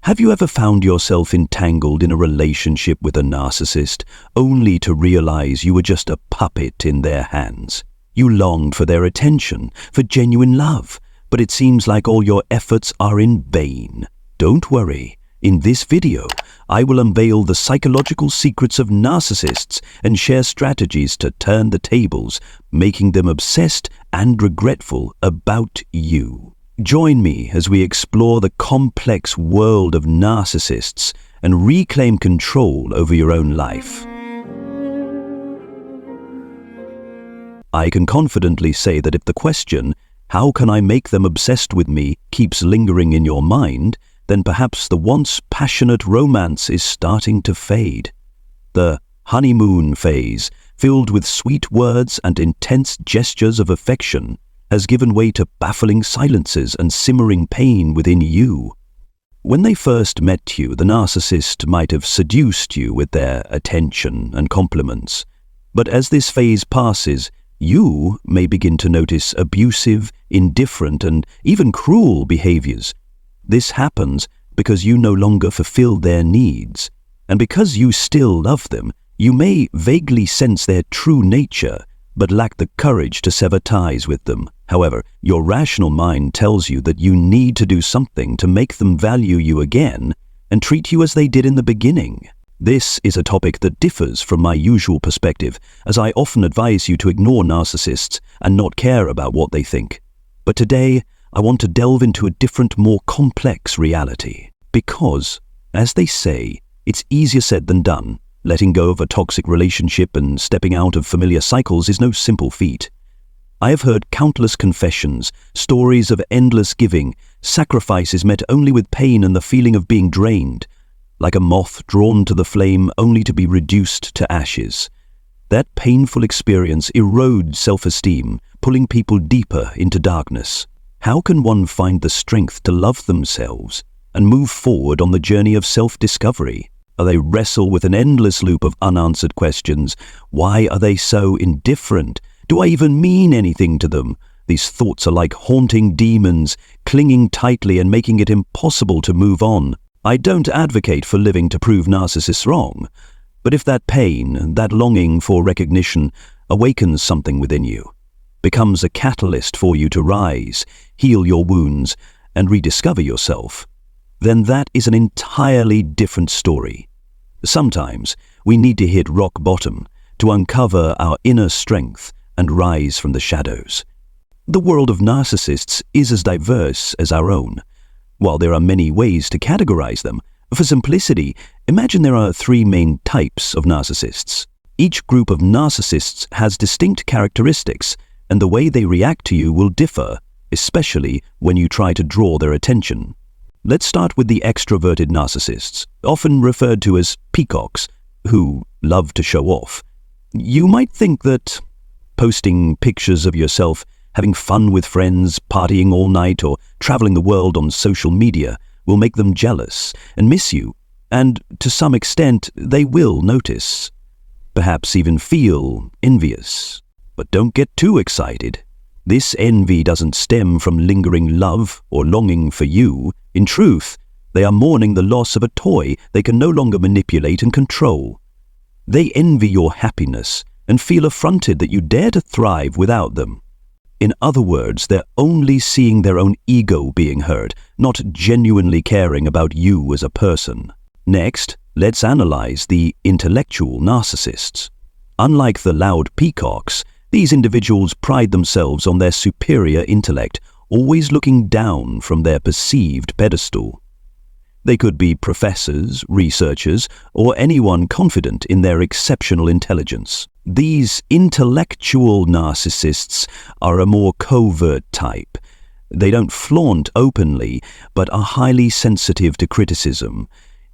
Have you ever found yourself entangled in a relationship with a narcissist, only to realize you were just a puppet in their hands? You longed for their attention, for genuine love, but it seems like all your efforts are in vain. Don't worry. In this video, I will unveil the psychological secrets of narcissists and share strategies to turn the tables, making them obsessed and regretful about you. Join me as we explore the complex world of narcissists and reclaim control over your own life. I can confidently say that if the question, "How can I make them obsessed with me?" keeps lingering in your mind, then perhaps the once passionate romance is starting to fade. The honeymoon phase, filled with sweet words and intense gestures of affection, has given way to baffling silences and simmering pain within you. When they first met you, the narcissist might have seduced you with their attention and compliments. But as this phase passes, you may begin to notice abusive, indifferent, and even cruel behaviors. This happens because you no longer fulfill their needs. And because you still love them, you may vaguely sense their true nature, but lack the courage to sever ties with them. However, your rational mind tells you that you need to do something to make them value you again and treat you as they did in the beginning. This is a topic that differs from my usual perspective, as I often advise you to ignore narcissists and not care about what they think. But today, I want to delve into a different, more complex reality. Because, as they say, it's easier said than done. Letting go of a toxic relationship and stepping out of familiar cycles is no simple feat. I have heard countless confessions, stories of endless giving, sacrifices met only with pain and the feeling of being drained, like a moth drawn to the flame only to be reduced to ashes. That painful experience erodes self-esteem, pulling people deeper into darkness. How can one find the strength to love themselves and move forward on the journey of self-discovery? They wrestle with an endless loop of unanswered questions. Why are they so indifferent? Do I even mean anything to them? These thoughts are like haunting demons, clinging tightly and making it impossible to move on. I don't advocate for living to prove narcissists wrong, but if that pain, that longing for recognition, awakens something within you, becomes a catalyst for you to rise, heal your wounds, and rediscover yourself, then that is an entirely different story. Sometimes we need to hit rock bottom to uncover our inner strength and rise from the shadows. The world of narcissists is as diverse as our own. While there are many ways to categorize them, for simplicity, imagine there are 3 main types of narcissists. Each group of narcissists has distinct characteristics, and the way they react to you will differ, especially when you try to draw their attention. Let's start with the extroverted narcissists, often referred to as peacocks, who love to show off. You might think that posting pictures of yourself having fun with friends, partying all night, or traveling the world on social media will make them jealous and miss you, and to some extent they will notice, perhaps even feel envious. But don't get too excited. This envy doesn't stem from lingering love or longing for you. In truth, they are mourning the loss of a toy they can no longer manipulate and control. They envy your happiness and feel affronted that you dare to thrive without them. In other words, they're only seeing their own ego being hurt, not genuinely caring about you as a person. Next, let's analyze the intellectual narcissists. Unlike the loud peacocks, these individuals pride themselves on their superior intellect, always looking down from their perceived pedestal. They could be professors, researchers, or anyone confident in their exceptional intelligence. These intellectual narcissists are a more covert type. They don't flaunt openly, but are highly sensitive to criticism.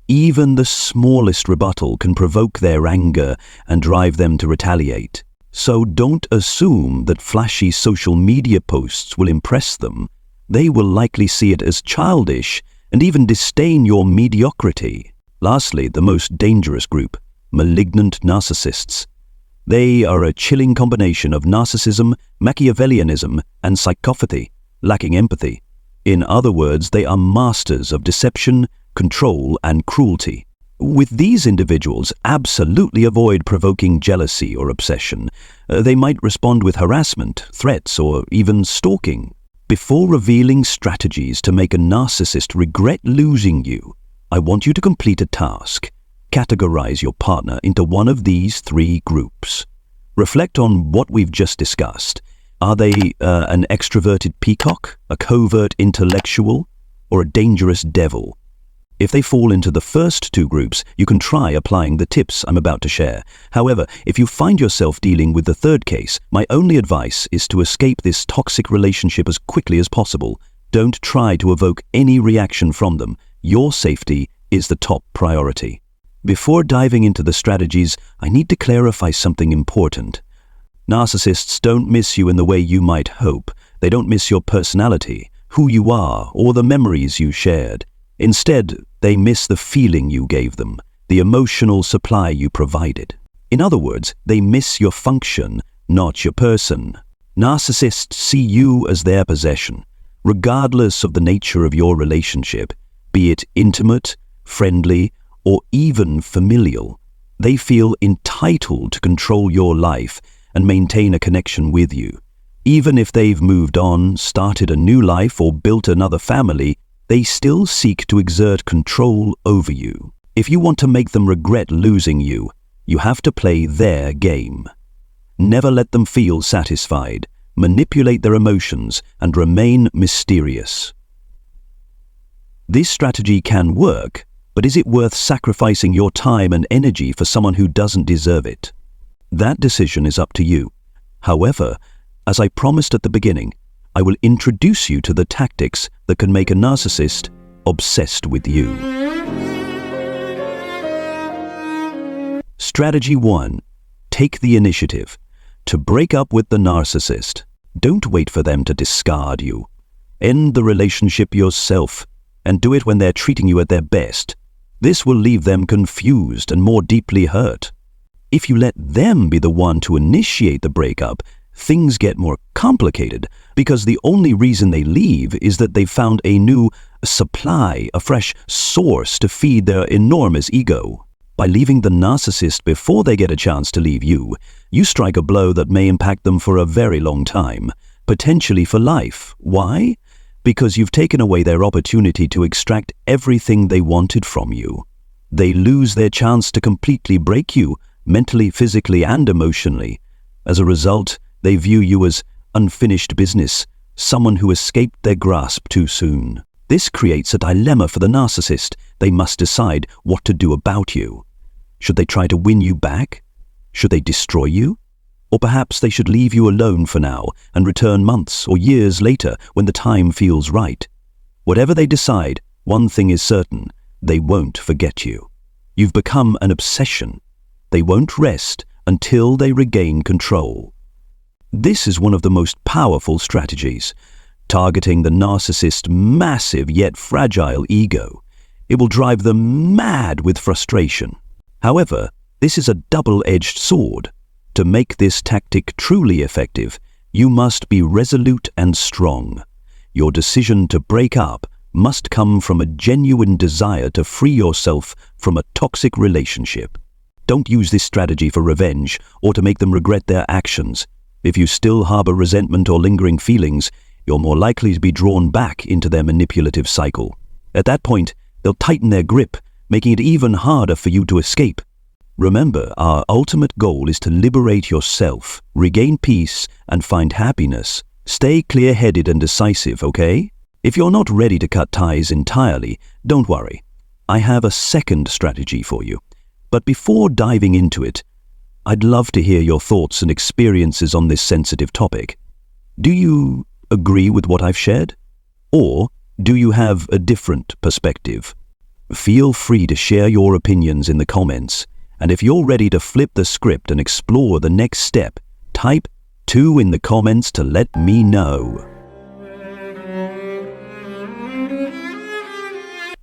Even the smallest rebuttal can provoke their anger and drive them to retaliate. So don't assume that flashy social media posts will impress them. They will likely see it as childish and even disdain your mediocrity. Lastly, the most dangerous group, malignant narcissists. They are a chilling combination of narcissism, Machiavellianism, and psychopathy, lacking empathy. In other words, they are masters of deception, control, and cruelty. With these individuals, absolutely avoid provoking jealousy or obsession. They might respond with harassment, threats, or even stalking. Before revealing strategies to make a narcissist regret losing you, I want you to complete a task. Categorize your partner into one of these 3 groups. Reflect on what we've just discussed. Are they an extroverted peacock, a covert intellectual, or a dangerous devil? If they fall into the first 2 groups, you can try applying the tips I'm about to share. However, if you find yourself dealing with the 3rd case, my only advice is to escape this toxic relationship as quickly as possible. Don't try to evoke any reaction from them. Your safety is the top priority. Before diving into the strategies, I need to clarify something important. Narcissists don't miss you in the way you might hope. They don't miss your personality, who you are, or the memories you shared. Instead, they miss the feeling you gave them, the emotional supply you provided. In other words, they miss your function, not your person. Narcissists see you as their possession, regardless of the nature of your relationship, be it intimate, friendly, or even familial. They feel entitled to control your life and maintain a connection with you. Even if they've moved on, started a new life, or built another family, they still seek to exert control over you. If you want to make them regret losing you, you have to play their game. Never let them feel satisfied, manipulate their emotions, and remain mysterious. This strategy can work, but is it worth sacrificing your time and energy for someone who doesn't deserve it? That decision is up to you. However, as I promised at the beginning, I will introduce you to the tactics that can make a narcissist obsessed with you. Strategy 1. Take the initiative. To break up with the narcissist, don't wait for them to discard you. End the relationship yourself, and do it when they're treating you at their best. This will leave them confused and more deeply hurt. If you let them be the one to initiate the breakup, things get more complicated, because the only reason they leave is that they've found a new supply, a fresh source to feed their enormous ego. By leaving the narcissist before they get a chance to leave you, you strike a blow that may impact them for a very long time, potentially for life. Why? Because you've taken away their opportunity to extract everything they wanted from you. They lose their chance to completely break you, mentally, physically, and emotionally. As a result, they view you as unfinished business, someone who escaped their grasp too soon. This creates a dilemma for the narcissist. They must decide what to do about you. Should they try to win you back? Should they destroy you? Or perhaps they should leave you alone for now and return months or years later when the time feels right. Whatever they decide, one thing is certain: they won't forget you. You've become an obsession. They won't rest until they regain control. This is one of the most powerful strategies, targeting the narcissist's massive yet fragile ego. It will drive them mad with frustration. However, this is a double-edged sword. To make this tactic truly effective, you must be resolute and strong. Your decision to break up must come from a genuine desire to free yourself from a toxic relationship. Don't use this strategy for revenge or to make them regret their actions. If you still harbor resentment or lingering feelings, you're more likely to be drawn back into their manipulative cycle. At that point, they'll tighten their grip, making it even harder for you to escape. Remember, our ultimate goal is to liberate yourself, regain peace, and find happiness. Stay clear-headed and decisive, okay? If you're not ready to cut ties entirely, don't worry. I have a second strategy for you. But before diving into it, I'd love to hear your thoughts and experiences on this sensitive topic. Do you agree with what I've shared? Or do you have a different perspective? Feel free to share your opinions in the comments. And if you're ready to flip the script and explore the next step, type 2 in the comments to let me know.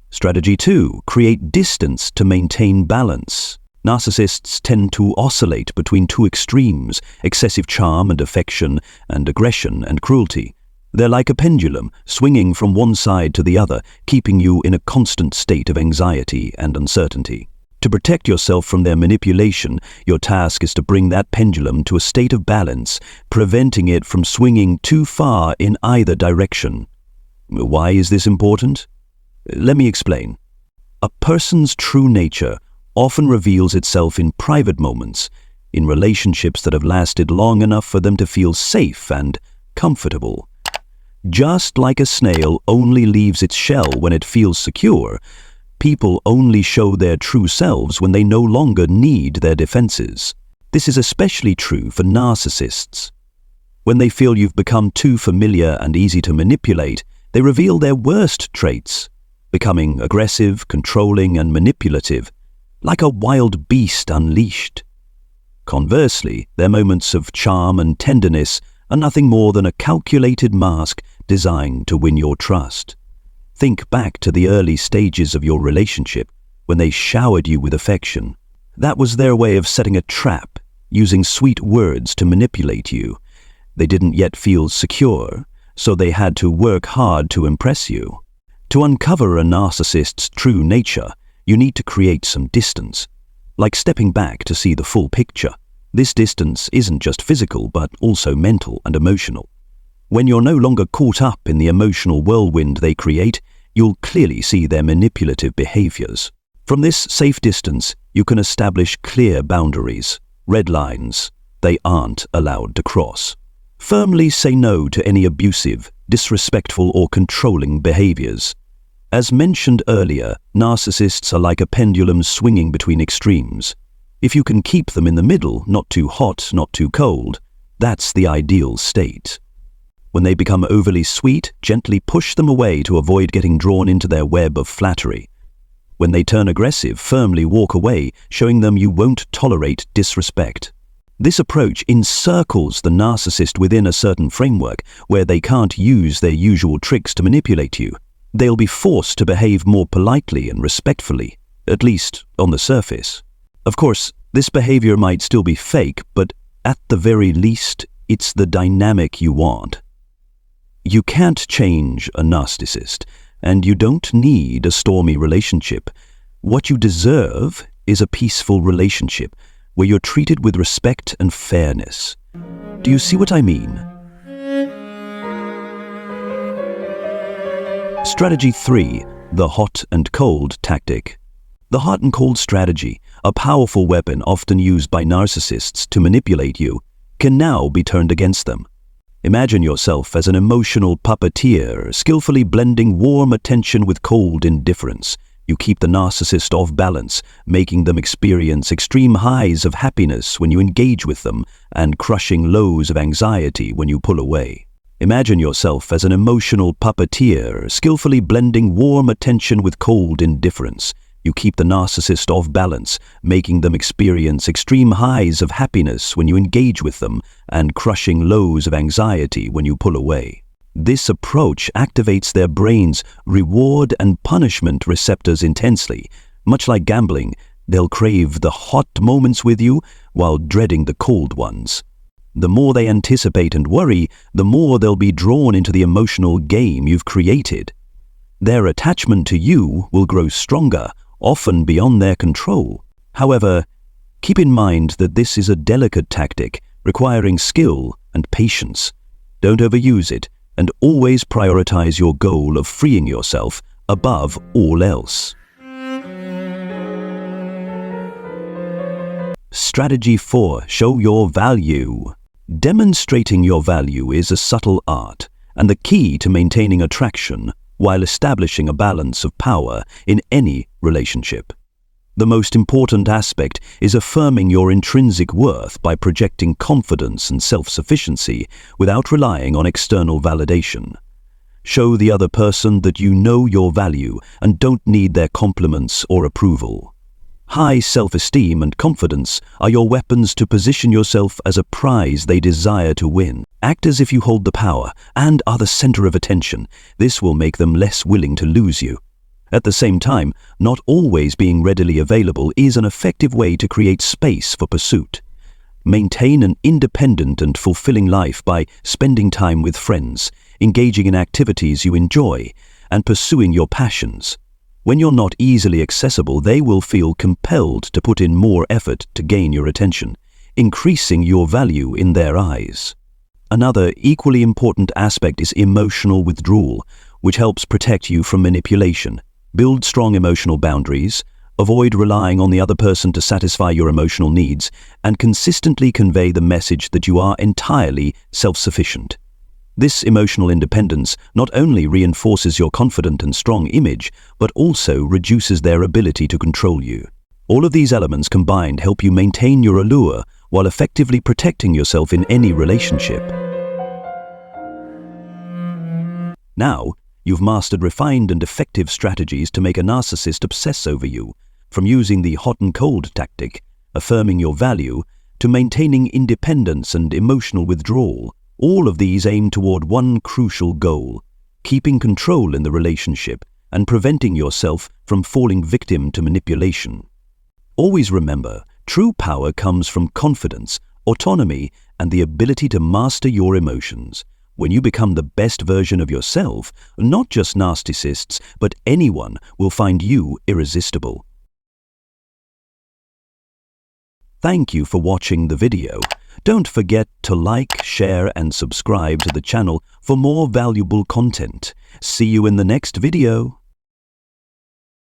Strategy 2. Create distance to maintain balance. Narcissists tend to oscillate between two extremes: excessive charm and affection, and aggression and cruelty. They're like a pendulum, swinging from one side to the other, keeping you in a constant state of anxiety and uncertainty. To protect yourself from their manipulation, your task is to bring that pendulum to a state of balance, preventing it from swinging too far in either direction. Why is this important? Let me explain. A person's true nature often reveals itself in private moments, in relationships that have lasted long enough for them to feel safe and comfortable. Just like a snail only leaves its shell when it feels secure, people only show their true selves when they no longer need their defenses. This is especially true for narcissists. When they feel you've become too familiar and easy to manipulate, they reveal their worst traits, becoming aggressive, controlling, and manipulative, like a wild beast unleashed. Conversely, their moments of charm and tenderness are nothing more than a calculated mask designed to win your trust. Think back to the early stages of your relationship, when they showered you with affection. That was their way of setting a trap, using sweet words to manipulate you. They didn't yet feel secure, so they had to work hard to impress you. To uncover a narcissist's true nature, you need to create some distance, like stepping back to see the full picture. This distance isn't just physical, but also mental and emotional. When you're no longer caught up in the emotional whirlwind they create, you'll clearly see their manipulative behaviors. From this safe distance, you can establish clear boundaries, red lines they aren't allowed to cross. Firmly say no to any abusive, disrespectful, or controlling behaviors. As mentioned earlier, narcissists are like a pendulum swinging between extremes. If you can keep them in the middle, not too hot, not too cold, that's the ideal state. When they become overly sweet, gently push them away to avoid getting drawn into their web of flattery. When they turn aggressive, firmly walk away, showing them you won't tolerate disrespect. This approach encircles the narcissist within a certain framework where they can't use their usual tricks to manipulate you. They'll be forced to behave more politely and respectfully, at least on the surface. Of course, this behavior might still be fake, but at the very least, it's the dynamic you want. You can't change a narcissist, and you don't need a stormy relationship. What you deserve is a peaceful relationship where you're treated with respect and fairness. Do you see what I mean? Strategy 3. The hot and cold tactic. The hot and cold strategy, a powerful weapon often used by narcissists to manipulate you, can now be turned against them. Imagine yourself as an emotional puppeteer, skillfully blending warm attention with cold indifference. You keep the narcissist off balance, making them experience extreme highs of happiness when you engage with them and crushing lows of anxiety when you pull away. Imagine yourself as an emotional puppeteer, skillfully blending warm attention with cold indifference. You keep the narcissist off balance, making them experience extreme highs of happiness when you engage with them and crushing lows of anxiety when you pull away. This approach activates their brain's reward and punishment receptors intensely. Much like gambling, they'll crave the hot moments with you while dreading the cold ones. The more they anticipate and worry, the more they'll be drawn into the emotional game you've created. Their attachment to you will grow stronger, often beyond their control. However, keep in mind that this is a delicate tactic requiring skill and patience. Don't overuse it, and always prioritize your goal of freeing yourself above all else. Strategy 4. Show your value. Demonstrating your value is a subtle art, and the key to maintaining attraction while establishing a balance of power in any relationship. The most important aspect is affirming your intrinsic worth by projecting confidence and self-sufficiency without relying on external validation. Show the other person that you know your value and don't need their compliments or approval. High self-esteem and confidence are your weapons to position yourself as a prize they desire to win. Act as if you hold the power and are the center of attention. This will make them less willing to lose you. At the same time, not always being readily available is an effective way to create space for pursuit. Maintain an independent and fulfilling life by spending time with friends, engaging in activities you enjoy, and pursuing your passions. When you're not easily accessible, they will feel compelled to put in more effort to gain your attention, increasing your value in their eyes. Another equally important aspect is emotional withdrawal, which helps protect you from manipulation. Build strong emotional boundaries, avoid relying on the other person to satisfy your emotional needs, and consistently convey the message that you are entirely self-sufficient. This emotional independence not only reinforces your confident and strong image, but also reduces their ability to control you. All of these elements combined help you maintain your allure while effectively protecting yourself in any relationship. Now, you've mastered refined and effective strategies to make a narcissist obsess over you, from using the hot and cold tactic, affirming your value, to maintaining independence and emotional withdrawal. All of these aim toward one crucial goal: keeping control in the relationship and preventing yourself from falling victim to manipulation. Always remember, true power comes from confidence, autonomy, and the ability to master your emotions. When you become the best version of yourself, not just narcissists, but anyone will find you irresistible. Thank you for watching the video. Don't forget to like, share, and subscribe to the channel for more valuable content. See you in the next video.